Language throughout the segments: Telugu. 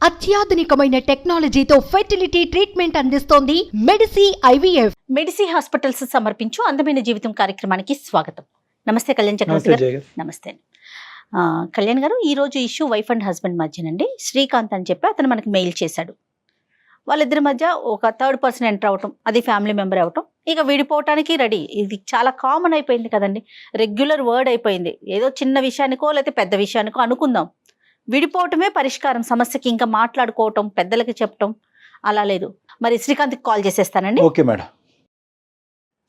అత్యాధునికమైన టెక్నాలజీతో ఫెర్టిలిటీ ట్రీట్మెంట్ అందిస్తోంది మెడిసి IVF. మెడిసి హాస్పిటల్స్ సమర్పించు అందమైన జీవితం కార్యక్రమానికి స్వాగతం. నమస్తే కళ్యాణ్ చక్రవర్తి గారు. నమస్తే. కళ్యాణ్ గారు, ఈ రోజు ఇష్యూ వైఫ్ అండ్ హస్బెండ్ మధ్యనండి. శ్రీకాంత్ అని చెప్పి అతను మనకి మెయిల్ చేశాడు. వాళ్ళిద్దరి మధ్య ఒక థర్డ్ పర్సన్ ఎంటర్ అవటం, అది ఫ్యామిలీ మెంబర్ అవటం, ఇక విడిపోవటానికి రెడీ. ఇది చాలా కామన్ అయిపోయింది కదండి, రెగ్యులర్ వర్డ్ అయిపోయింది. ఏదో చిన్న విషయానికో లేకపోతే పెద్ద విషయానికో అనుకుందాం, విడిపోవటమే పరిష్కారం సమస్యకి. ఇంకా మాట్లాడుకోవటం, పెద్దలకి చెప్పటం అలా లేదు. మరి శ్రీకాంత్కి కాల్ చేసేస్తానండి. Okay madam.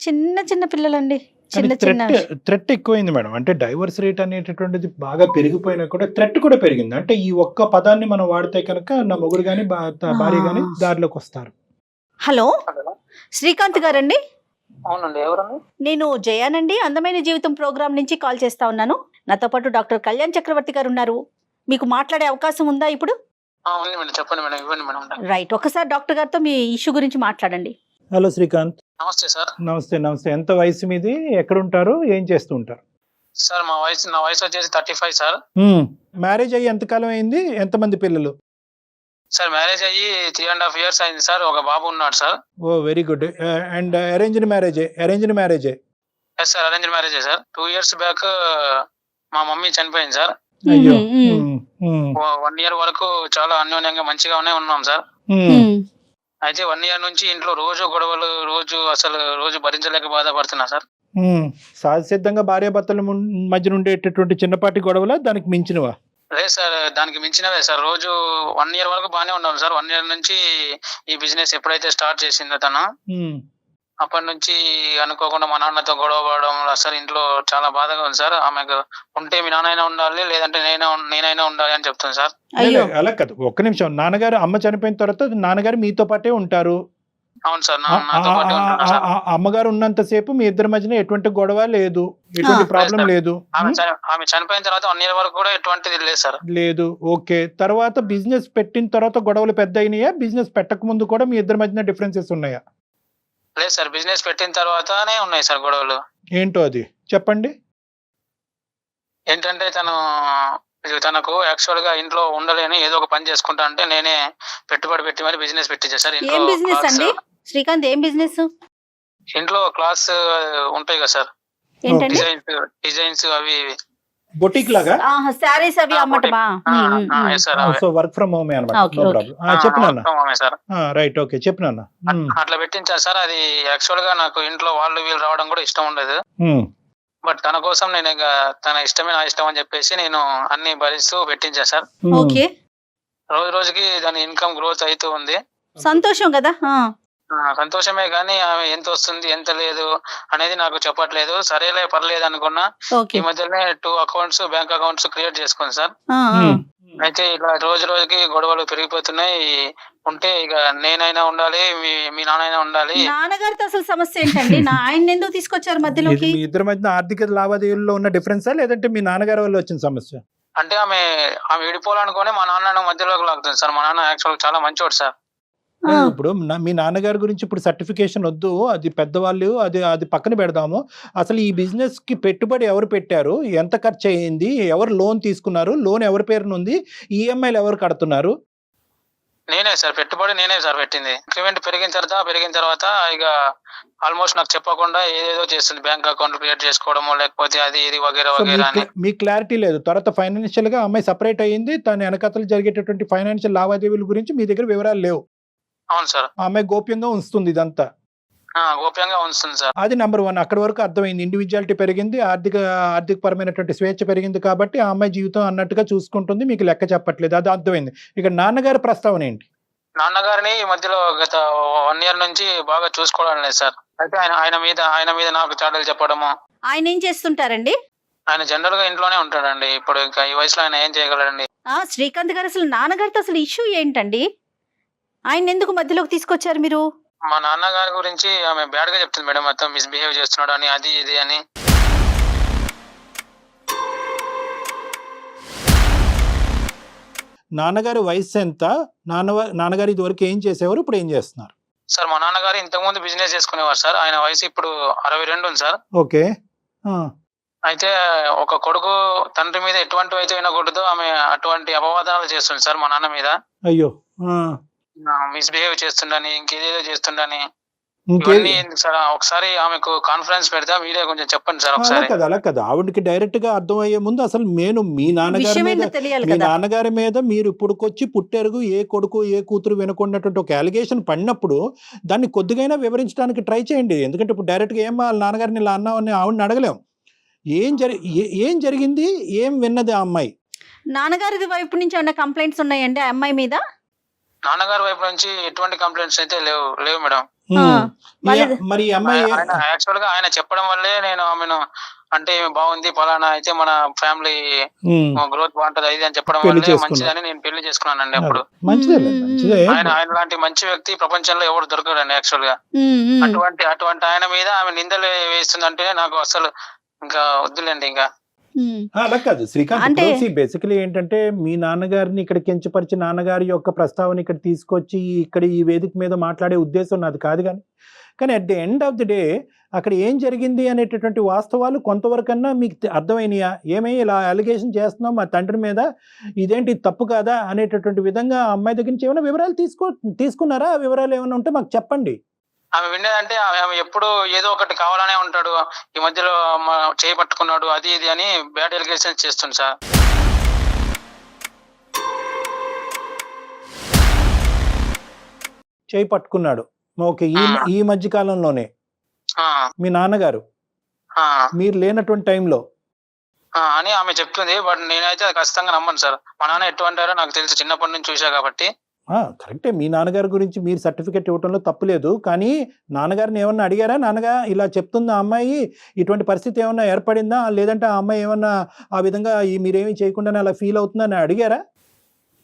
చిన్న చిన్న పిల్లలండి, చిన్న చిన్న థ్రెట్ ఎక్కువైంది మేడం. అంటే డైవర్స్ రేట్ అనేటటువంటిది బాగా పెరిగిపోయినా కూడా థ్రెట్ కూడా పెరిగింది. అంటే ఈ ఒక్క పదాన్ని మనం వాడితే కనుక నా మొగుడు గాని భార్య గాని దారిలోకి వస్తారు. హలో, శ్రీకాంత్ గారండి? అవునండి, ఎవరండి? నేను జయానండి, అందమైన జీవితం ప్రోగ్రామ్ నుంచి కాల్ చేస్తా ఉన్నాను. నాతో పాటు డాక్టర్ కళ్యాణ్ చక్రవర్తి గారు ఉన్నారు. మీకు మాట్లాడే అవకాశం ఉందా ఇప్పుడు? ఉంది మేడం, చెప్పండి మేడం, ఇవ్వండి మేడం. రైట్, ఒకసారి డాక్టర్ గారితో మీ ఇష్యూ గురించి మాట్లాడండి. హలో శ్రీకాంత్. నమస్తే సార్. నమస్తే. నమస్తే. ఎంత వయసు మీది? ఎక్కడ ఉంటారు? ఏం చేస్తూ ఉంటారు? సార్ నా వయసు వచ్చేసి 35 సార్. మ్యారేజ్ అయ్యి ఎంతకాలం అయింది? ఎంతమంది పిల్లలు? సార్ మ్యారేజ్ అయ్యి 3.5 years అయింది సార్. ఒక బాబు ఉన్నాడు sir. Oh very good. And arranged మ్యారేజే? ఎస్ సార్, అరేంజ్ మ్యారేజే సార్. 2 years బ్యాక్ మా మమ్మీ చనిపోయింది సార్. అయ్యో. 1 year వరకు చాలా అన్యోన్యంగా మంచిగానే ఉన్నాం సార్. అయితే 1 year నుంచి ఇంట్లో రోజు గొడవలు, రోజు భరించలేక బాధపడుతున్నా సార్. సహజసిద్ధంగా భార్యాభర్తల మధ్య ఉండేటటువంటి చిన్నపాటి గొడవలా, దానికి మించినవా? లేదు సార్, దానికి మించినవే సార్. రోజు 1 year వరకు బాగానే ఉన్నాం సార్. 1 year నుంచి ఈ బిజినెస్ ఎప్పుడైతే స్టార్ట్ చేసిందో తను, అప్పటి నుంచి అనుకోకుండా మా నాన్నతో గొడవ పడడం, అసలు ఇంట్లో చాలా బాధగా ఉంది సార్. ఆమెకు ఉంటే మీ నాన్నైనా ఉండాలి, లేదంటే నేనైనా ఉండాలి అని చెప్తుంది సార్. అలా కాదు, ఒక్క నిమిషం. నాన్నగారు అమ్మ చనిపోయిన తర్వాత నాన్నగారు మీతో పాటే ఉంటారు. అవును సార్, నాతో పాటే ఉంటున్నారు సార్. అమ్మగారు ఉన్నంతసేపు మీ ఇద్దరి మధ్యన ఎటువంటి గొడవ లేదు, ఎటువంటి ప్రాబ్లం లేదు. ఆమె చనిపోయిన తర్వాత 1 year వరకు కూడా ఎటువంటిది లేదు సార్. లేదు. ఓకే. తర్వాత బిజినెస్ పెట్టిన తర్వాత గొడవలు పెద్ద అయినాయా? బిజినెస్ పెట్టక ముందు కూడా మీ ఇద్దరి మధ్యన డిఫరెన్సెస్ ఉన్నాయా? లేదు సార్, బిజినెస్ పెట్టిన తర్వాతనే ఉన్నాయి సార్ గొడవలు. ఏంటో అది చెప్పండి. ఏంటంటే తనకు యాక్చువల్ గా ఇంట్లో ఉండలేని ఏదో ఒక పని చేసుకుంటా అంటే నేనే పెట్టుబడి పెట్టి మరి బిజినెస్ పెట్టించా సార్. ఏం బిజినెస్ అండి శ్రీకాంత్? ఏం బిజినెస్? ఇంట్లో క్లాస్ ఉంటాయి కదా సార్, ఏంటండి? డిజైన్స్ అవి బొటిక్ లాగా సారీస్ అవి అమ్మటమా? సో వర్క్ ఫ్రమ్ హోమ్ అన్నమాట. రైట్, ఓకే, చెప్పినా. అట్లా పెట్టించారు సార్. అది యాక్చువల్ గా నాకు ఇంట్లో వీళ్ళు రావడం కూడా ఇష్టం ఉండదు. బట్ తన కోసం నేను తన ఇష్టమే నా ఇష్టం అని చెప్పేసి నేను అన్ని భరిస్తూ పెట్టించా సార్. ఓకే. రోజు రోజుకి దాని ఇన్కమ్ గ్రోత్ అవుతూ ఉంది. సంతోషం కదా. సంతోషమే కానీ ఆమె ఎంత వస్తుంది ఎంత లేదు అనేది నాకు చెప్పట్లేదు. సరేలే పర్లేదు అనుకున్నా. ఈ మధ్యనే 2 accounts, బ్యాంక్ అకౌంట్స్ క్రియేట్ చేసుకుంది సార్. అయితే ఇలా రోజు రోజుకి గొడవలు పెరిగిపోతున్నాయి. ఉంటే ఇక నేనైనా ఉండాలి, మీ నాన్నైనా ఉండాలి. నాన్నగారితో అసలు సమస్య ఏంటండి? ఆయన ఎందుకు తీసుకొచ్చారు మధ్యలోకి? మీ ఇద్దరి మధ్య ఆర్థిక లావాదేవీల్లో ఉన్న డిఫరెన్సా, లేదంటే మీ నాన్నగారి వల్ల వచ్చిన సమస్య? అంటే ఆమె విడిపోవాలనుకుని మా నాన్న మధ్యలోకి లాగుతుంది సార్. మా నాన్న యాక్చువల్ చాలా మంచివాడు సార్. ఇప్పుడు మీ నాన్నగారి గురించి ఇప్పుడు సర్టిఫికేషన్ వద్దు, అది పెద్దవాళ్ళు, అది పక్కన పెడదాము. అసలు ఈ బిజినెస్ కి పెట్టుబడి ఎవరు పెట్టారు? ఎంత ఖర్చు అయ్యింది? ఎవరు లోన్ తీసుకున్నారు? లోన్ ఎవరి పేరున ఉంది? ఈఎంఐలు ఎవరు కడుతున్నారు? నేనే సార్, పెట్టుబడి నేనే సార్ పెట్టింది. ఇంక్రిమెంట్ పెరిగిన తర్వాత ఇక ఆల్మోస్ట్ నాకు చెప్పకుండా ఏదేదో చేస్తుంది. బ్యాంక్ అకౌంట్ క్రియేట్ చేసుకోవడము, లేకపోతే అది ఇది వగేరా అని. మీ క్లారిటీ లేదు. తర్వాత ఫైనాన్షియల్ గా అమ్మాయి సపరేట్ అయ్యింది, తన వెనకతలు జరిగేటటువంటి ఫైనాన్షియల్ లావాదేవీల గురించి మీ దగ్గర వివరాలు లేవు. అవును సార్. ఆమె గోప్యంగా ఉంచుతుంది ఇదంతా. గోప్యంగా ఉంచుతుంది సార్. అది నెంబర్ 1. అక్కడి వరకు అర్థమైంది. ఇండివిజువాలిటీ పెరిగింది, ఆర్థిక పరమైనటువంటి స్వేచ్ఛ పెరిగింది కాబట్టి ఆ అమ్మాయి జీవితం అన్నట్టుగా చూసుకుంటుంది, మీకు లెక్క చెప్పట్లేదు. అది అర్థమైంది. ఇక నాన్నగారి ప్రస్తావన ఏంటి? నాన్నగారిని ఈ మధ్యలో గత 1 year నుంచి బాగా చూసుకోవడం లేదు సార్. అయితే ఆయన మీద నాకు చాడలు చెప్పడము. ఆయన ఏం చేస్తుంటారండి? ఆయన జనరల్ గా ఇంట్లోనే ఉంటాడండి. ఇప్పుడు ఇంకా ఈ వయసులో ఆయన ఏం చేయగలడండి? శ్రీకాంత్ గారు, అసలు నాన్నగారితో అసలు ఇష్యూ ఏంటండి? ఆయన ఎందుకు మధ్యలోకి తీసుకొచ్చారు మీరు? మా నాన్నగారి గురించి ఆమె బ్యాడ్ గా చెప్తుంది మేడం, మొత్తం మిస్బిహేవ్ చేస్తున్నాడు అని, అది ఇది అని. నాన్నగారి వయసు ఎంత? నాన్నగారు ఇదివరకు ఏం చేసేవారు, ఇప్పుడు ఏం చేస్తున్నారు? సార్ మా నాన్నగారు ఇంతకుముందు బిజినెస్ చేసుకునేవారు సార్. ఆయన వయసు ఇప్పుడు 62 ఉంది సార్. ఓకే. అయితే ఒక కొడుకు తండ్రి మీద ఎటువంటివి అయితే వినకూడదో ఆమె అటువంటి అపవాదాలు చేస్తుంది సార్ మా నాన్న మీద. అయ్యో! మిస్బిహేవ్ చేస్తుండని, ఇంకేదేదో చేస్తుండని. ఇంకే ఇవన్నీ ఎందుకు సార్? ఒకసారి ఆమెకు కాన్ఫరెన్స్ పెడతా, మీరే కొంచెం చెప్పండి సార్ అలా ఒకసారి. కదా, అలా కదా. ఆవిడకి డైరెక్ట్ గా అర్థమయ్యే ముందు అసలు నేను మీ నాన్నగారి విషయం మీద ఏంటో తెలియాలి మీ కదా. నాన్నగారి మీద మీరు ఇప్పుడుకొచ్చి పుట్టెరుగు ఏ కొడుకు ఏ కూతురు వినకున్నటువంటి ఒక అలిగేషన్ పడినప్పుడు దాన్ని కొద్దిగైనా వివరించడానికి ట్రై చేయండి. ఎందుకంటే ఇప్పుడు డైరెక్ట్గా ఏం వాళ్ళ నాన్నగారిని ఇలా అన్నామని ఆవిడని అడగలేం. ఏం జరిగింది, ఏం విన్నది ఆ అమ్మాయి? నాన్నగారి వైపు నుంచి ఏమైనా కంప్లైంట్స్ ఉన్నాయండి ఆ అమ్మాయి మీద? నాన్నగారి వైపు నుంచి ఎటువంటి కంప్లైంట్స్ అయితే లేవు మేడం. మరి ఈ అమ్మాయి యాక్చువల్ గా ఆయన చెప్పడం వల్లే నేను ఆమెను, అంటే బాగుంది పలానా అయితే మన ఫ్యామిలీ గ్రోత్ బాగుంటది అది అని చెప్పడం పెళ్లి వల్లే చేసుకున్నా. మంచిదని నేను పెళ్లి చేసుకున్నానండి. అప్పుడు మంచిదే మంచిదే. ఆయన లాంటి మంచి వ్యక్తి ప్రపంచంలో ఎవరు దొరకడండి యాక్చువల్ గా. అటువంటి ఆయన మీద ఆమె నిందలు వేస్తుందంటే నాకు అసలు ఇంకా వద్దులేండి ఇంకా. అలా కాదు శ్రీకాంత్, అంటే బేసికలీ ఏంటంటే మీ నాన్నగారిని ఇక్కడ కించపరిచి నాన్నగారి యొక్క ప్రస్తావన ఇక్కడ తీసుకొచ్చి ఇక్కడ ఈ వేదిక మీద మాట్లాడే ఉద్దేశం నాది కాదు. కానీ at the end of the day అక్కడ ఏం జరిగింది అనేటటువంటి వాస్తవాలు కొంతవరకన్నా మీకు అర్థమైనయా? ఏమై ఇలా అలిగేషన్ చేస్తున్నాం మా తండ్రి మీద, ఇదేంటి తప్పు కాదా అనేటటువంటి విధంగా ఆ అమ్మాయి దగ్గర నుంచి ఏమైనా వివరాలు తీసుకున్నారా? ఆ వివరాలు ఏమైనా ఉంటే మాకు చెప్పండి. ఆమె వినేదంటే ఆమె ఎప్పుడు ఏదో ఒకటి కావాలనే ఉంటాడు, ఈ మధ్యలో చేయి పట్టుకున్నాడు అది ఇది అని బ్యాడ్ ఎలిగేషన్స్ చేస్తుంది సార్. చేయి పట్టుకున్నాడు, ఓకే. ఈ మధ్య కాలంలోనే మీ నాన్నగారు మీరు లేనటువంటి టైంలో అని ఆమె చెప్తుంది. బట్ నేనైతే అది ఖచ్చితంగా నమ్మను సార్. మా నాన్న ఎటువంటారో నాకు తెలుసు, చిన్నప్పటి నుంచి చూసా కాబట్టి. కరెక్టే, మీ నాన్నగారి గురించి మీరు సర్టిఫికెట్ ఇవ్వడంలో తప్పులేదు. కానీ నాన్నగారిని ఏమన్నా అడిగారా? నాన్నగారు ఇలా చెప్తుంది ఆ అమ్మాయి, ఇటువంటి పరిస్థితి ఏమన్నా ఏర్పడిందా, లేదంటే ఆ అమ్మాయి ఏమన్నా ఆ విధంగా మీరేమీ చేయకుండానే అలా ఫీల్ అవుతుందని అడిగారా?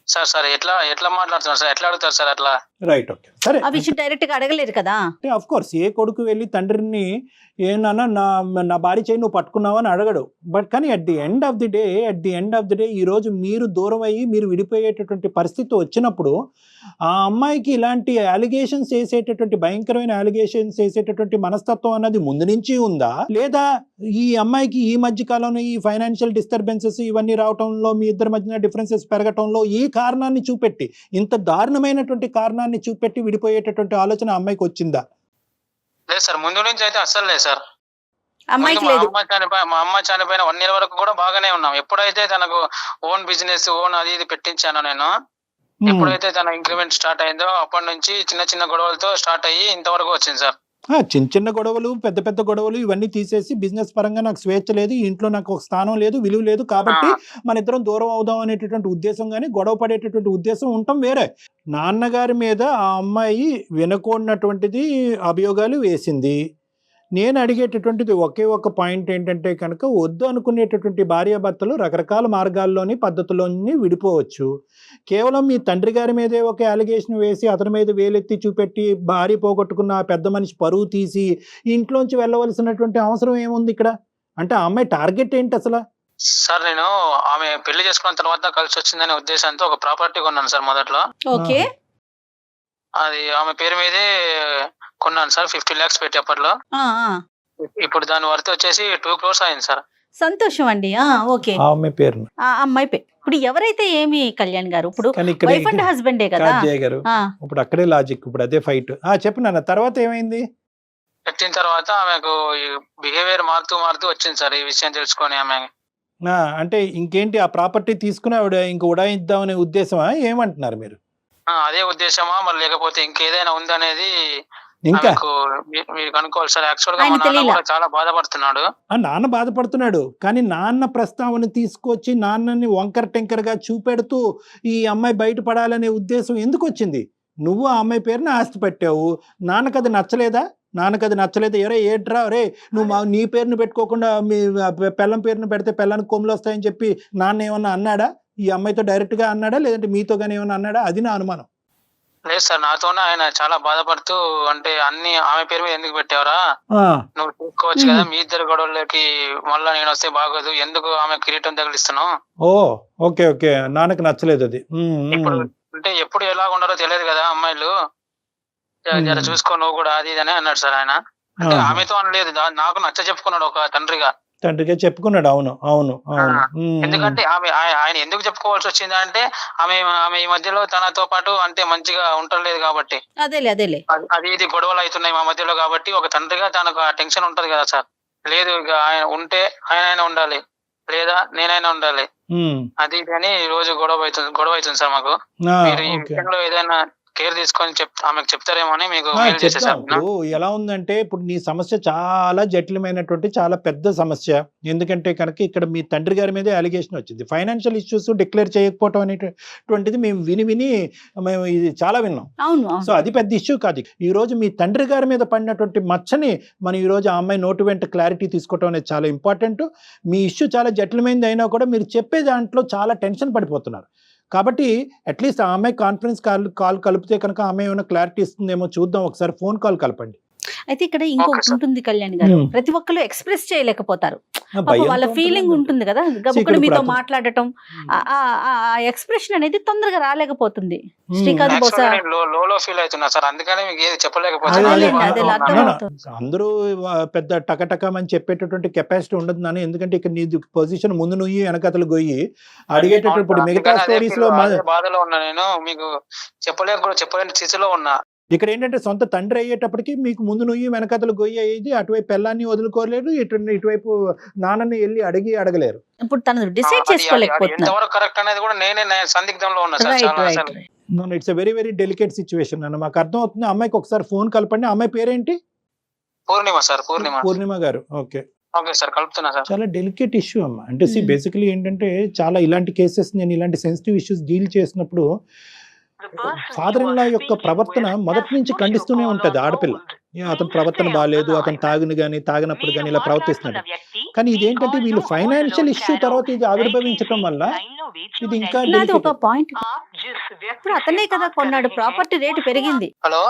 సార్ ఎట్లా మాట్లాడుతున్నారు సార్? ఎట్లా అడుగుతారు సార్ అట్లా? రైట్, ఓకే, సరే. ఆ విషయం డైరెక్ట్ గా అడగలేదు కదా. ఆఫ్ కోర్స్ ఏ కొడుకు వెళ్ళి తండ్రిని ఏమన్నా నా భార్య చేయి నువ్వు పట్టుకున్నావు అని అడగడు. బట్ కానీ at the end of the day ఈరోజు మీరు దూరం అయ్యి మీరు విడిపోయేటటువంటి పరిస్థితి వచ్చినప్పుడు ఆ అమ్మాయికి ఇలాంటి అలిగేషన్స్ వేసేటటువంటి భయంకరమైన అలిగేషన్స్ వేసేటటువంటి మనస్తత్వం అన్నది ముందు నుంచి ఉందా, లేదా ఈ అమ్మాయికి ఈ మధ్య కాలంలో ఈ ఫైనాన్షియల్ డిస్టర్బెన్సెస్ ఇవన్నీ రావటంలో మీ ఇద్దరి మధ్యన డిఫరెన్సెస్ పెరగటంలో ఈ కారణాన్ని చూపెట్టి, ఇంత దారుణమైనటువంటి కారణాన్ని చూపెట్టి విడిపోయేటటువంటి ఆలోచన అమ్మాయికి వచ్చిందా? లేదు సార్, ముందు నుంచి అయితే అస్సలు లేదు సార్. అమ్మాయికి లేదు. మా అమ్మ చనిపోయిన 1 year వరకు కూడా బాగానే ఉన్నాం. ఎప్పుడైతే తనకు ఓన్ బిజినెస్ అది ఇది పెట్టించానో నేను, ఎప్పుడైతే తన ఇంక్రిమెంట్ స్టార్ట్ అయిందో అప్పటి నుంచి చిన్న చిన్న గొడవలతో స్టార్ట్ అయ్యి ఇంతవరకు వచ్చింది సార్. చిన్న గొడవలు పెద్ద గొడవలు ఇవన్నీ తీసేసి బిజినెస్ పరంగా నాకు స్వేచ్ఛ లేదు, ఇంట్లో నాకు ఒక స్థానం లేదు, విలువ లేదు, కాబట్టి మన ఇద్దరం దూరం అవుదాం అనేటటువంటి ఉద్దేశం కానీ గొడవ పడేటటువంటి ఉద్దేశం ఉండటం వేరే. నాన్నగారి మీద ఆ అమ్మాయి వినకూడనటువంటిది అభియోగాలు వేసింది. నేను అడిగేటటువంటిది ఒకే ఒక పాయింట్ ఏంటంటే కనుక, వద్దు అనుకునేటటువంటి భార్యాభర్తలు రకరకాల మార్గాల్లోని పద్ధతుల్లోని విడిపోవచ్చు. కేవలం మీ తండ్రి గారి మీదే ఒక అలిగేషన్ వేసి అతని మీద వేలెత్తి చూపెట్టి భార్య పోగొట్టుకున్న ఆ పెద్ద మనిషి పరువు తీసి ఇంట్లోంచి వెళ్ళవలసినటువంటి అవసరం ఏముంది ఇక్కడ? అంటే ఆ అమ్మాయి టార్గెట్ ఏంటి అసలు? సార్ నేను ఆమె పెళ్లి చేసుకున్న తర్వాత కలిసి వచ్చిందనే ఉద్దేశంతో ఒక ప్రాపర్టీ కొన్నాను సార్ మొదట్లో. ఓకే, అది ఆమె పేరు మీదే కొన్నాను సార్, 50 lakhs పెట్టి అప్పట్లో. ఇప్పుడు దాని వర్త్ వచ్చేసి 2 crores అయింది సార్. సంతోషం అండి. ఓకే, ఆ అమ్మాయి పేరు ఆ అమ్మాయి పేరు. ఇప్పుడు ఎవరైతే ఏమి కళ్యాణ్ గారు, ఇప్పుడు వైఫ్ అండ్ హస్బెండే కదా. గారు ఇప్పుడు అక్కడే లాజిక్, ఇప్పుడు అదే ఫైట్. చెప్పు నాన్న, తర్వాత ఏమైంది? పెట్టిన తర్వాత ఆమెకు బిహేవియర్ మారుతూ వచ్చింది సార్. ఈ విషయం తెలుసుకొని ఆమె అంటే ఇంకేంటి, ఆ ప్రాపర్టీ తీసుకుని ఆవిడ ఇంక ఉడాయిద్దామనే ఉద్దేశమా? ఏమంటున్నారు మీరు? అదే ఉద్దేశమా మరి లేకపోతే ఇంకేదైనా ఉందనేది ఇంకా మీరు కనుక్కోవాలి సార్. యాక్చువల్ గా మా నాన్న కూడా చాలా బాధపడుతున్నాడు. నాన్న బాధపడుతున్నాడు, కానీ నాన్న ప్రస్తావన తీసుకొచ్చి నాన్నని వంకర టెంకర్ గా చూపెడుతూ ఈ అమ్మాయి బయటపడాలనే ఉద్దేశం ఎందుకు వచ్చింది? నువ్వు ఆ అమ్మాయి పేరుని ఆస్తి పెట్టావు, నాన్నకు అది నచ్చలేదా? ఎరే ఏట్రా రే, నువ్వు నీ పేరుని పెట్టుకోకుండా మీ పెళ్ళం పేరుని పెడితే పెళ్ళానికి కొమ్ములు వస్తాయని చెప్పి నాన్న ఏమన్నా అన్నాడా? ఈ అమ్మాయితో డైరెక్ట్ గా అన్నాడా, లేదంటే మీతో కానీ ఏమన్నా అన్నాడా? అది నా అనుమానం. లేదు సార్, నాతోనే ఆయన చాలా బాధపడుతూ, అంటే అన్ని ఆమె పేరు మీద ఎందుకు పెట్టావరా, నువ్వు చూసుకోవచ్చు కదా, మీ ఇద్దరు గొడవలకి మళ్ళా నేను వస్తే బాగోదు, ఎందుకు ఆమె కిరీటం తగిలిస్తున్నావు? ఓకే, నాన్నకు నచ్చలేదు అది. ఇప్పుడు అంటే ఎప్పుడు ఎలా ఉన్నారో తెలియదు కదా అమ్మాయిలు, జర చూసుకో నువ్వు కూడా అది ఇది అని అన్నాడు సార్ ఆయన. అంటే ఆమెతో అనలేదు, నాకు నచ్చ చెప్పుకున్నాడు ఒక తండ్రిగా. తండ్రిగా చెప్పుకున్నాడు. అవును అవును అవును. ఎందుకంటే ఆయన ఎందుకు చెప్పుకోవాల్సి వచ్చింది అంటే ఆమె ఈ మధ్యలో తనతో పాటు అంటే మంచిగా ఉండలేదు కాబట్టి, అదేలే అది ఇది గొడవలు అవుతున్నాయి మా మధ్యలో కాబట్టి, ఒక తండ్రిగా తనకు ఆ టెన్షన్ ఉంటది కదా సార్. లేదు ఇక ఆయన ఉంటే ఆయన ఉండాలి, లేదా నేనైనా ఉండాలి, అది ఇది అని రోజు గొడవ అవుతుంది సార్ మాకు. మీరు ఈ విషయంలో ఏదైనా కేర్ తీసుకొని ఆమెకు చెప్తారేమో అని మీకు మెయిల్ చేసేసాను. ఇప్పుడు ఎలా ఉందంటే, ఇప్పుడు నీ సమస్య చాలా జటిలమైనటువంటి చాలా పెద్ద సమస్య. ఎందుకంటే కనుక ఇక్కడ మీ తండ్రి గారి మీదే అలిగేషన్ వచ్చింది. ఫైనాన్షియల్ ఇష్యూస్ డిక్లేర్ చేయకపోవటం అనేటువంటిది మేము విని మేము ఇది చాలా విన్నాం. సో అది పెద్ద ఇష్యూ కాదు. ఈ రోజు మీ తండ్రి గారి మీద పడినటువంటి మచ్చని మనం ఈ రోజు ఆ అమ్మాయి నోటి వెంట క్లారిటీ తీసుకోవటం అనేది చాలా ఇంపార్టెంట్. మీ ఇష్యూ చాలా జటిలమైనది అయినా కూడా మీరు చెప్పే దాంట్లో చాలా టెన్షన్ పడిపోతున్నారు. కాబట్టి అట్లీస్ట్ ఆ అమ్మాయి కాన్ఫరెన్స్ కాల్ కలిపితే కనుక ఆమె ఏమైనా క్లారిటీ ఇస్తుందేమో చూద్దాం. ఒకసారి ఫోన్ కాల్ కలపండి. అయితే ఇక్కడ ఇంకొకటి ఉంటుంది కళ్యాణ్ గారు, ప్రతి ఒక్కరు ఎక్స్ప్రెస్ చేయలేకపోతారు. వాళ్ళ ఫీలింగ్ ఉంటుంది కదా, గబుక్కుడు మీతో మాట్లాడటం, ఆ ఎక్స్ప్రెషన్ అనేది తొందరగా రాలేకపోతుంది. శ్రీకాంత్ బహుశా లో ఫీల్ అవుతున్నా సార్, అందుకని మీకు ఏది చెప్పలేకపోతున్నా. అందరూ పెద్ద టకటకమని చెప్పేటటువంటి కెపాసిటీ ఉండదు నాన్న. ఎందుకంటే ఇక్కడ నీ పొజిషన్ ముందు నువ్వు వెనకతలు గొయ్యి అడిగేటప్పుడు మిగతా స్టోరీస్ లో బాధలో ఉన్నా నేను, మీకు చెప్పలేని స్థితిలో ఉన్నా. ఇక్కడ ఏంటంటే సొంత తండ్రి అయ్యేటప్పటికి మీకు ముందు నువ్వు వెనకతలు గొయ్యి అయ్యేది, అటువైపు పెళ్ళాన్ని వదులుకోలేరు, ఇటువైపు నాన్నని వెళ్ళి అడగలేరు. ఇప్పుడు తను డిసైడ్ చేసుకోలేకపోతున్నారు. కరెక్ట్ అనేది కూడా నేనే సందిగ్ధంలో ఉన్నా. It's very very delicate situation అన్న. మాకు అర్థం అవుతుంది. అమ్మాయికి ఒకసారి ఫోన్ కలపండి. అమ్మాయి పేరేంటి? పూర్ణిమ సార్. పూర్ణిమ గారు. ఓకే సార్, కలుపుతున్నా సార్. చాలా డెలికేట్ ఇష్యూ అమ్మ. అంటే బేసికలీ ఏంటంటే చాలా ఇలాంటి కేసెస్, నేను ఇలాంటి సెన్సిటివ్ ఇష్యూస్ డీల్ చేసినప్పుడు ఫాదర్ ఇన్ లా యొక్క ప్రవర్తన మొదటి నుంచి ఖండిస్తూనే ఉంటది ఆడపిల్ల. అతని ప్రవర్తన బాగాలేదు, అతను తాగినప్పుడు కానీ ఇలా ప్రవర్తిస్తున్నాడు. కానీ ఇదేంటంటే వీళ్ళు ఫైనాన్షియల్ ఇష్యూ తర్వాత ఇది ఆవిర్భవించడం వల్ల ఇది ఇంకా ఒక పాయింట్. ఇప్పుడు అతనే కదా కొన్నాడు, ప్రాపర్టీ రేటు పెరిగింది. హలో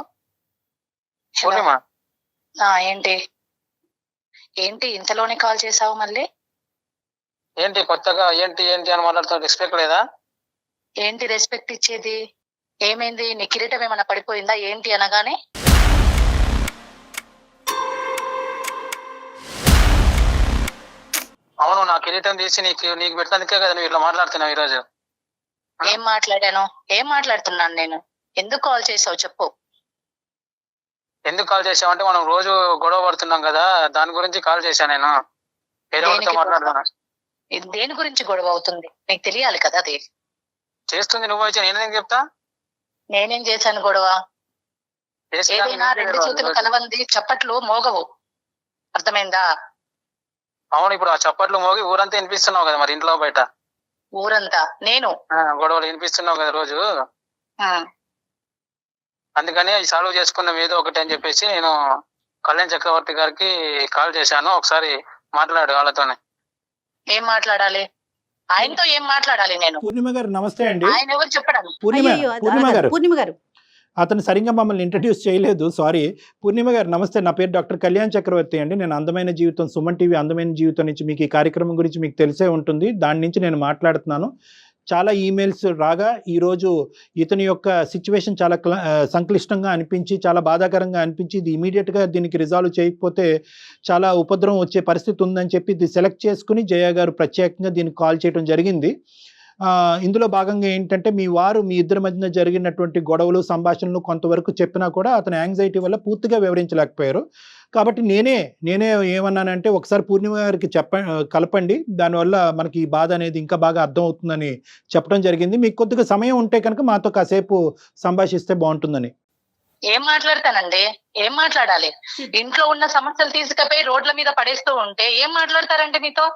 ఏంటి ఇంతలోనే కాల్ చేసావు మళ్ళీ? ఏంటి కొత్తగా ఏంటి అని మాట్లాడుతున్నా, రెస్పెక్ట్ లేదా? ఏంటి రెస్పెక్ట్ ఇచ్చేది? ఏమైంది? నీ కిరీటం ఏమైనా పడిపోయిందా ఏంటి అనగానే? అవును, నా కిరీటం తీసి నీకు పెట్టినందుకే కదా నువ్వు ఇట్లా మాట్లాడుతున్నావు ఈ రోజు. ఏం మాట్లాడుతున్నాను నేను? ఎందుకు కాల్ చేసావు చెప్పు. ఎందుకు కాల్ చేసావు అంటే మనం రోజు గొడవ పడుతున్నాం కదా, దాని గురించి కాల్ చేశాను నేను. మాట్లాడుతున్నా. దేని గురించి గొడవ అవుతుంది నీకు తెలియాలి కదా. అది చేస్తుంది నువ్వు అయితే నేనేం చెప్తా? నేనేం చేశాను గొడవ? ఏదైనా రెండు చేతులు కలవంది చప్పట్లు మోగవు, అర్థమైందా? అవును, ఇప్పుడు ఆ చప్పట్లు మోగి ఊరంతా వినిపిస్తున్నావు కదా మరి, ఇంట్లో బయట ఊరంతా నేను గొడవలు వినిపిస్తున్నావు కదా రోజు. అందుకని అది సాల్వ్ చేసుకున్నాం ఏదో ఒకటి అని చెప్పేసి నేను కళ్యాణ్ చక్రవర్తి గారికి కాల్ చేశాను. ఒకసారి మాట్లాడు వాళ్ళతోనే. ఏం మాట్లాడాలి? ఆయనతో ఏం మాట్లాడాలి నేను? పూర్ణిమ గారు నమస్తే అండి. ఆయన ఎవరు చెప్పడం? పూర్ణిమ గారు అతను సరిగ్గా మమ్మల్ని ఇంట్రడ్యూస్ చేయలేదు, సారీ. పూర్ణిమ గారు నమస్తే. నా పేరు డాక్టర్ కళ్యాణ్ చక్రవర్తి అండి. నేను అందమైన జీవితం, సుమన్ టీవీ అందమైన జీవితం నుంచి మీకు ఈ కార్యక్రమం గురించి మీకు తెలిసే ఉంటుంది, దాని నుంచి నేను మాట్లాడుతున్నాను. చాలా ఈమెయిల్స్ రాగా ఈరోజు ఇతని యొక్క సిచ్యువేషన్ చాలా సంక్లిష్టంగా అనిపించి, చాలా బాధాకరంగా అనిపించి, ఇది ఇమీడియట్గా దీనికి రిజాల్వ్ చేయకపోతే చాలా ఉపద్రవం వచ్చే పరిస్థితి ఉందని చెప్పి ఇది సెలెక్ట్ చేసుకుని జయ గారు ప్రత్యేకంగా దీనికి కాల్ చేయడం జరిగింది. ఇందులో భాగంగా ఏంటంటే మీ ఇద్దరి మధ్యన జరిగినటువంటి గొడవలు, సంభాషణలు కొంతవరకు చెప్పినా కూడా అతని యాంగ్జైటీ వల్ల పూర్తిగా వివరించలేకపోయారు. కాబట్టి నేనే ఏమన్నానంటే ఒకసారి పూర్ణిమ గారికి కలపండి, దానివల్ల మనకి ఈ బాధ అనేది ఇంకా బాగా అర్థం అవుతుందని చెప్పడం జరిగింది. మీకు కొద్దిగా సమయం ఉంటే కనుక మాతో కాసేపు సంభాషిస్తే బాగుంటుందని. ఏం మాట్లాడతానండి? ఏం మాట్లాడాలి? ఇంట్లో ఉన్న సమస్యలు తీసుకుపోయి రోడ్ల మీద పడేస్తూ ఉంటే ఏం మాట్లాడతారండి మీతో?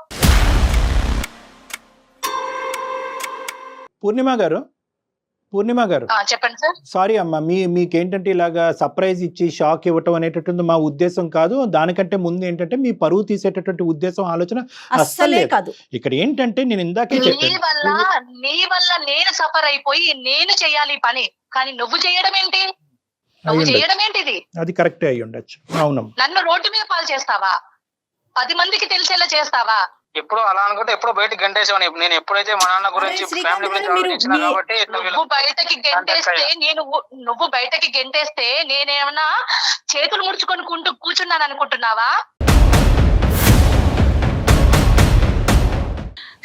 పూర్ణిమ గారు చెప్పండి సార్. సారీ అమ్మా, మీకేంటంటే ఇలాగా సర్ప్రైజ్ ఇచ్చి షాక్ ఇవ్వటం అనేటటువంటి మా ఉద్దేశం కాదు. దానికంటే ముందు ఏంటంటే మీ పరువు తీసేటటువంటి ఉద్దేశం, ఆలోచన అస్సలే కాదు. ఇక్కడ ఏంటంటే నేను ఇందాకే చెప్పాను, నీ వల్ల నేను సఫర్ అయిపోయి నేను చేయాలి పని, కానీ నువ్వు చేయడం ఏంటి? అది కరెక్టే అయ్యి ఉండొచ్చు. అవునమ్మా. నన్ను రోడ్డు మీద పాలు చేస్తావా? 10 మందికి తెలిసేలా చేస్తావా? ఎప్పుడు అలా అనుకుంటే ఎప్పుడు బయటకి గంటేసాను. నేను ఎప్పుడైతే మా నాన్న గురించి, ఫ్యామిలీ గురించి ఆలోచించినా కాబట్టి నువ్వు బయటకి గెంటేస్తే నేనేమన్నా చేతులు ముడుచుకొని కూర్చున్నాను అనుకుంటున్నావా?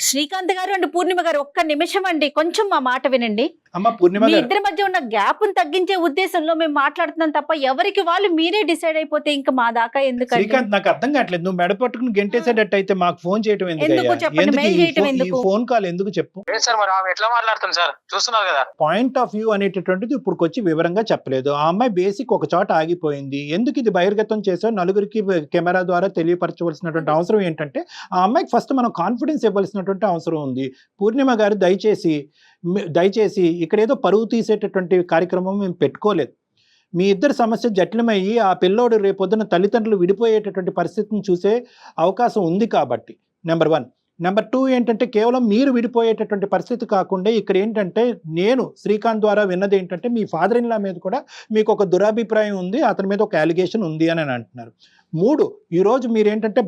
శ్రీకాంత్ గారు అండ్ పూర్ణిమ గారు ఒక్క నిమిషం అండి, కొంచెం మా మాట వినండి. అమ్మ పూర్ణిమ మీ గారు, ఇద్దరి మధ్య ఉన్న గ్యాప్ తగ్గించే ఉద్దేశంలో మేము మాట్లాడుతున్నాం తప్ప ఎవరికి వాళ్ళు మీరే డిసైడ్ అయిపోతే ఇంకా మా దాకా ఎందుకండి? శ్రీకాంత్ నాకు అర్థం కావట్లేదు, నువ్వు మెడ పట్టుకుని గెంటేసేటట్టు అయితే మాకు ఫోన్ చేయటం ఎందుకు చెప్పండి, మెయిల్ చేయటం ఈ ఎందుకు? ఫోన్ కాల్ ఎందుకు చెప్పు. లేదు సార్, మరి ఆమె ఎట్లా మాట్లాడుతుంది సార్, చూస్తున్నారు కదా. పాయింట్ ఆఫ్ వ్యూ అనేటటువంటిది ఇప్పుడు వచ్చి వివరంగా చెప్పలేదు. ఆ అమ్మాయి బేసిక్ ఒక చోట ఆగిపోయింది. ఎందుకు ఇది బహిర్గతం చేసో నలుగురికి కెమెరా ద్వారా తెలియపరచవలసినటువంటి అవసరం ఏంటంటే, ఆ అమ్మాయికి ఫస్ట్ మనం కాన్ఫిడెన్స్ ఇవ్వాల్సినటువంటి అవసరం ఉంది. పూర్ణిమ గారు దయచేసి ఇక్కడ ఏదో పరువు తీసేటటువంటి కార్యక్రమం మేము పెట్టుకోలేదు. మీ ఇద్దరు సమస్య జటిలమయ్యి ఆ పిల్లోడు రేపొద్దున తల్లిదండ్రులు విడిపోయేటటువంటి పరిస్థితిని చూసే అవకాశం ఉంది కాబట్టి నెంబర్ 1. నెంబర్ 2 ఏంటంటే, కేవలం మీరు విడిపోయేటటువంటి పరిస్థితి కాకుండా ఇక్కడ ఏంటంటే, నేను శ్రీకాంత్ ద్వారా విన్నది ఏంటంటే, మీ ఫాదర్ ఇన్ లా మీద కూడా మీకు ఒక దురాభిప్రాయం ఉంది, అతని మీద ఒక అలిగేషన్ ఉంది అని అంటున్నారు. 3, ఈరోజు మీరేంటంటే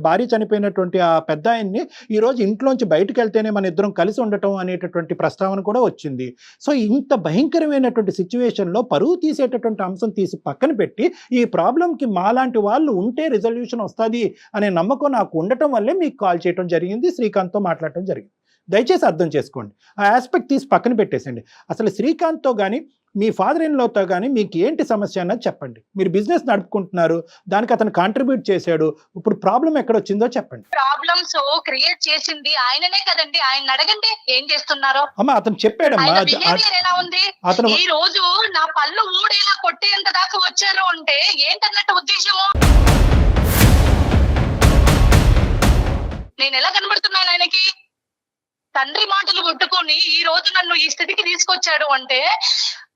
భార్య చనిపోయినటువంటి ఆ పెద్ద ఆయన్ని ఈరోజు ఇంట్లోంచి బయటకు వెళ్తేనే మన ఇద్దరం కలిసి ఉండటం అనేటటువంటి ప్రస్తావన కూడా వచ్చింది. సో ఇంత భయంకరమైనటువంటి సిచ్యువేషన్లో పరువు తీసేటటువంటి అంశం తీసి పక్కన పెట్టి, ఈ ప్రాబ్లంకి మాలాంటి వాళ్ళు ఉంటే రిజల్యూషన్ వస్తుంది అనే నమ్మకం నాకు ఉండటం వల్లే మీకు కాల్ చేయడం జరిగింది, శ్రీకాంత్తో మాట్లాడటం జరిగింది. దయచేసి అర్థం చేసుకోండి. ఆ ఆస్పెక్ట్ తీసి పక్కన పెట్టేసండి. అసలు శ్రీకాంత్తో కానీ మీ ఫాదర్ ఇన్ లాతో కానీ మీకు ఏంటి సమస్య అన్నది చెప్పండి. మీరు బిజినెస్ నడుపుకుంటున్నారు, దానికి అతను కాంట్రిబ్యూట్ చేశాడు, ఇప్పుడు ప్రాబ్లం ఎక్కడ వచ్చిందో చెప్పండి. ప్రాబ్లమ్స్ క్రియేట్ చేసింది ఆయననే కదండి, ఆయన అడగండి ఏం చేస్తున్నారో. అమ్మ అతను చెప్పాడమ్మా, ఆయన బిహేవియర్ ఎలా ఉంది, అతను ఈ రోజు నా పళ్ళు ఊడేలా కొట్టేంత దాకా వచ్చారు అంటే ఏంటన్నట్టు ఉద్దేశము? నేను ఎలా కనబడుతున్నాను ఆయనకి? తండ్రి మాటలు కొట్టుకొని ఈ రోజు నన్ను ఈ స్థితికి తీసుకొచ్చాడు అంటే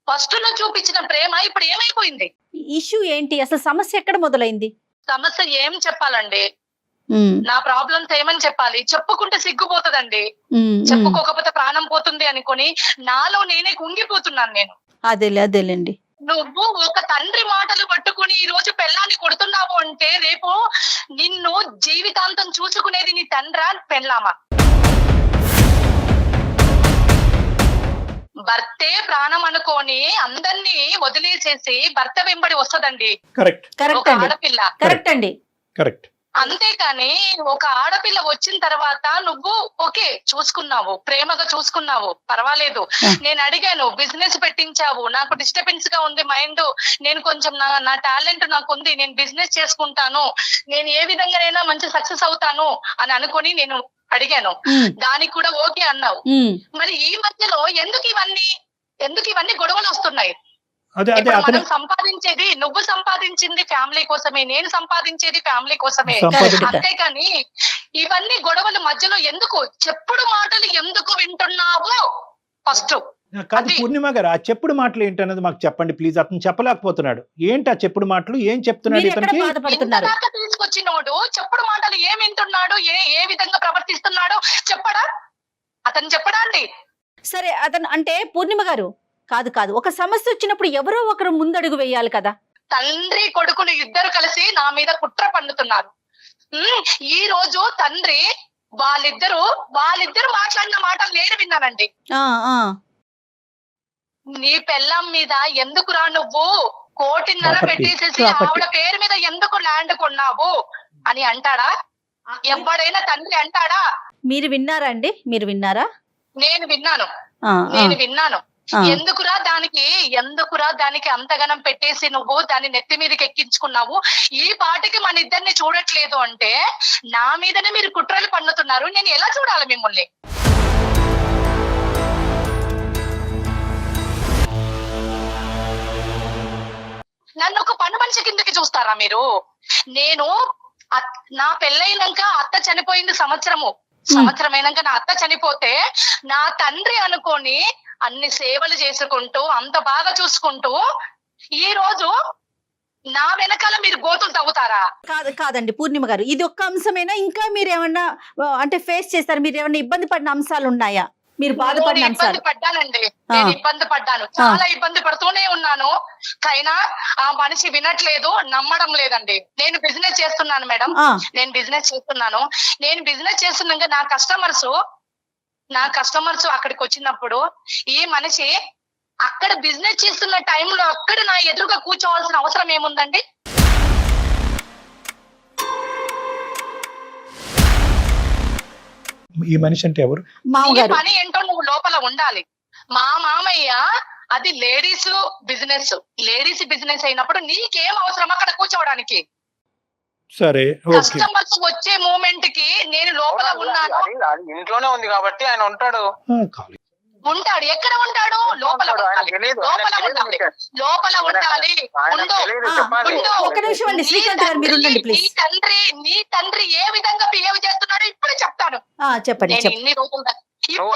ఫస్ట్ లో చూపించిన ప్రేమ ఇప్పుడు ఏమైపోయింది? ఇష్యూ ఏంటి అసలు? సమస్య ఎక్కడ మొదలైంది? సమస్య ఏం చెప్పాలండి, నా ప్రాబ్లమ్స్ ఏమని చెప్పాలి? చెప్పుకుంటే సిగ్గుపోతుందండి, చెప్పుకోకపోతే ప్రాణం పోతుంది అనుకొని నాలో నేనే కుంగిపోతున్నాను నేను. అదేలేండి. నువ్వు ఒక తండ్రి మాటలు పట్టుకుని ఈ రోజు పెళ్ళాన్ని కొడుతున్నావు అంటే రేపు నిన్ను జీవితాంతం చూసుకునేది నీ తండ్రా పెళ్ళామా? భర్తే ప్రాణం అనుకోని అందరినీ వదిలేసేసి భర్త వెంబడి వస్తదండి ఒక ఆడపిల్ల. కరెక్ట్ అండి. కరెక్ట్. అంతేకాని ఒక ఆడపిల్ల వచ్చిన తర్వాత నువ్వు ఓకే చూసుకున్నావు, ప్రేమగా చూసుకున్నావు, పర్వాలేదు. నేను అడిగాను, బిజినెస్ పెట్టించావు, నాకు డిస్టర్బెన్స్ గా ఉంది మైండ్, నేను కొంచెం నా టాలెంట్ నాకు ఉంది, నేను బిజినెస్ చేసుకుంటాను, నేను ఏ విధంగానైనా మంచి సక్సెస్ అవుతాను అని అనుకుని నేను అడిగాను. దానికి కూడా ఓకే అన్నావు. మరి ఈ మధ్యలో ఎందుకు ఇవన్నీ గొడవలు వస్తున్నాయి? మనం సంపాదించేది, నువ్వు సంపాదించింది ఫ్యామిలీ కోసమే, నేను సంపాదించేది ఫ్యామిలీ కోసమే. అంతేకాని ఇవన్నీ గొడవల మధ్యలో ఎందుకు? చెప్పుడు మాటలు ఎందుకు వింటున్నావు ఫస్ట్? కాదు పూర్ణిమ గారు, ఆ చెప్పుడు మాటలు ఏంటన్నది మాకు చెప్పండి ప్లీజ్. అతను చెప్పలేకపోతున్నాడు. ఏంటి ఆ చెప్పుడు మాటలు? ఏం చెప్తున్నాడు ఇతనికి? తీసుకొచ్చినోడు చెప్పుడు మాటలు ఏం వింటున్నాడు, ఏ విధంగా ప్రవర్తిస్తున్నాడో చెప్పడా? అతను చెప్పడా అండి? సరే, అతను అంటే పూర్ణిమ గారు కాదు, ఒక సమస్య వచ్చినప్పుడు ఎవరో ఒకరు ముందడుగు వేయాలి కదా. తండ్రి కొడుకులు ఇద్దరు కలిసి నా మీద కుట్ర పన్నుతున్నారు. ఈ రోజు తండ్రి వాళ్ళిద్దరు మాట్లాడిన మాటలు నేను విన్నానండి. నీ పెళ్ళాం మీద ఎందుకురా నువ్వు 1.5 కోటి పెట్టేసేసి ఆవిడ పేరు మీద ఎందుకు ల్యాండ్ కొన్నావు అని అంటాడా? ఎవడైనా తండ్రి అంటాడా? మీరు విన్నారా అండి? మీరు విన్నారా? నేను విన్నాను. ఎందుకురా దానికి అంతగనం పెట్టేసి నువ్వు దాన్ని నెత్తి మీదకి ఎక్కించుకున్నావు? ఈ పాటికి మన ఇద్దరిని చూడట్లేదు అంటే నా మీదనే మీరు కుట్రలు పన్నుతున్నారు. నేను ఎలా చూడాలి మిమ్మల్ని? నన్ను ఒక పని మనిషి కిందకి చూస్తారా మీరు? నేను నా పెళ్ళైనాక అత్త చనిపోయింది సంవత్సరం అయినాక నా అత్త చనిపోతే నా తండ్రి అనుకోని అన్ని సేవలు చేసుకుంటూ అంత బాగా చూసుకుంటూ ఈ రోజు నా వెనకాల మీరు గోతులు తవ్వుతారా? కాదండి పూర్ణిమ గారు, ఇది ఒక్క అంశమేనా? ఇంకా మీరు ఏమన్నా అంటే ఫేస్ చేస్తారు? మీరు ఏమన్నా ఇబ్బంది పడిన అంశాలు ఉన్నాయా? మీరు బాధపడిన అంశాలు? పడ్డానండి, నేను ఇబ్బంది పడ్డాను, చాలా ఇబ్బంది పడుతూనే ఉన్నాను. అయినా ఆ మనిషి వినట్లేదు, నమ్మడం లేదండి. నేను బిజినెస్ చేస్తున్నాను మేడం, నేను బిజినెస్ చేస్తున్నాక నా కస్టమర్స్ అక్కడికి వచ్చినప్పుడు ఈ మనిషి అక్కడ బిజినెస్ చేస్తున్న టైంలో అక్కడ నా ఎదురుగా కూర్చోవాల్సిన అవసరం ఏముందండి? ఈ మనిషి అంటే ఎవరు? నీ మామగారు. పని ఏంటో నువ్వు లోపల ఉండాలి. మా మామయ్య అది లేడీస్ బిజినెస్ అయినప్పుడు నీకేం అవసరం అక్కడ కూర్చోవడానికి? సరే, ఓకే. కస్టమర్స్ వచ్చే మూమెంట్ కి నేను లోపల ఉన్నాను. అది ఇంట్లోనే ఉంది కాబట్టి ఆయన ఉంటాడు. ఉంటాడు, ఎక్కడ ఉంటాడు? లోపల ఉండాలి. లోపల ఉండాలి. ఉండు. ఉండు. ఒక్క నిమిషం అండి శ్రీకాంత్ గారు, మీరు ఉండండి ప్లీజ్. నీ తండ్రి ఏ విధంగా బిహేవ్ చేస్తున్నాడో ఇప్పుడు చెప్తాను. చెప్పండి నేను చెప్పండి. ఇన్ని రోజులు నువ్వు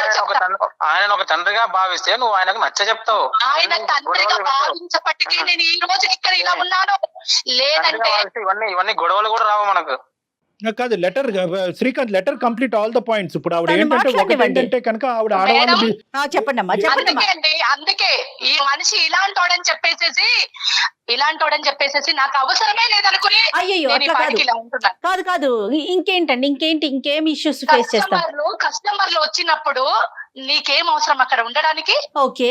ఆయన ఒక తండ్రిగా భావిస్తే నువ్వు ఆయనకు నచ్చ చెప్తావు. ఆయన తండ్రిగా భావించప్పటికీ నేను ఈ రోజు ఇక్కడ ఇలా ఉన్నాను. లేదంటే ఇవన్నీ గొడవలు కూడా రావు మనకు. కాదు, letter Srikanth, letter complete all the points. ఇప్పుడు ఆవిడ తను ఏంటంటే ఒకటి మాట్లాడనివ్వండి. ఏంటంటే కనుక ఆవిడ ఆడవాళ్ళు చెప్పండి అమ్మా, చెప్పండి అమ్మా. అందుకే ఈ మనిషి ఇలాంటోడని చెప్పేసేసి నాకు అవసరమే లేదనుకుని అయ్యో నేను ఈ అట్లా కాదు పాటికి ఇలా ఉంటున్నాను. కాదు ఇంకేంటండి, ఇంకేం ఇష్యూస్ ఫేస్ చేస్తాం? కస్టమర్లు వచ్చినప్పుడు నీకేం అవసరం అక్కడ ఉండడానికి? ఓకే.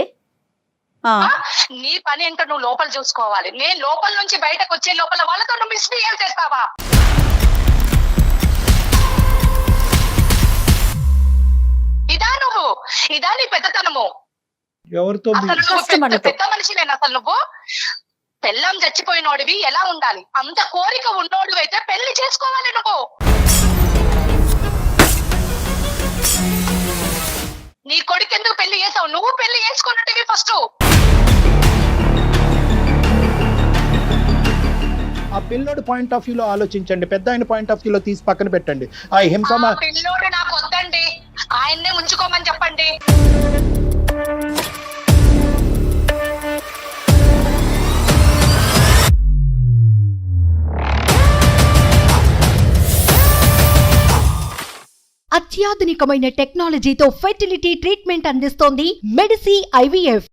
నీ పని ఏంటో నువ్వు లోపల చూసుకోవాలి. నేను లోపల నుంచి బయటకు వచ్చే లోపల వాళ్ళతో నువ్వు మిస్బిహేవ్ చేస్తావా? ఇదా నీ పెద్దతనము? ఎవరితో? అసలు నువ్వు పెద్ద మనిషిలేనా? అసలు నువ్వు పెళ్ళం చచ్చిపోయినోడివి ఎలా ఉండాలి? అంత కోరిక ఉన్నోడు అయితే పెళ్లి చేసుకోవాలి. నువ్వు నీ కొడుకు ఎందుకు పెళ్లి చేసావు? నువ్వు పెళ్లి చేసుకున్నట్టువి ఫస్ట్. ఆ పిల్లోడు పాయింట్ ఆఫ్ వ్యూలో ఆలోచించండి, పెద్ద ఆయన పాయింట్ ఆఫ్ వ్యూలో తీసి పక్కన పెట్టండి. ఆ హింస పిల్లోడు నాకు వద్దండి, ఆయన్నే ఉంచుకోమని చెప్పండి. అత్యాధునికమైన టెక్నాలజీతో ఫెర్టిలిటీ ట్రీట్మెంట్ అందిస్తోంది మెడిసి IVF.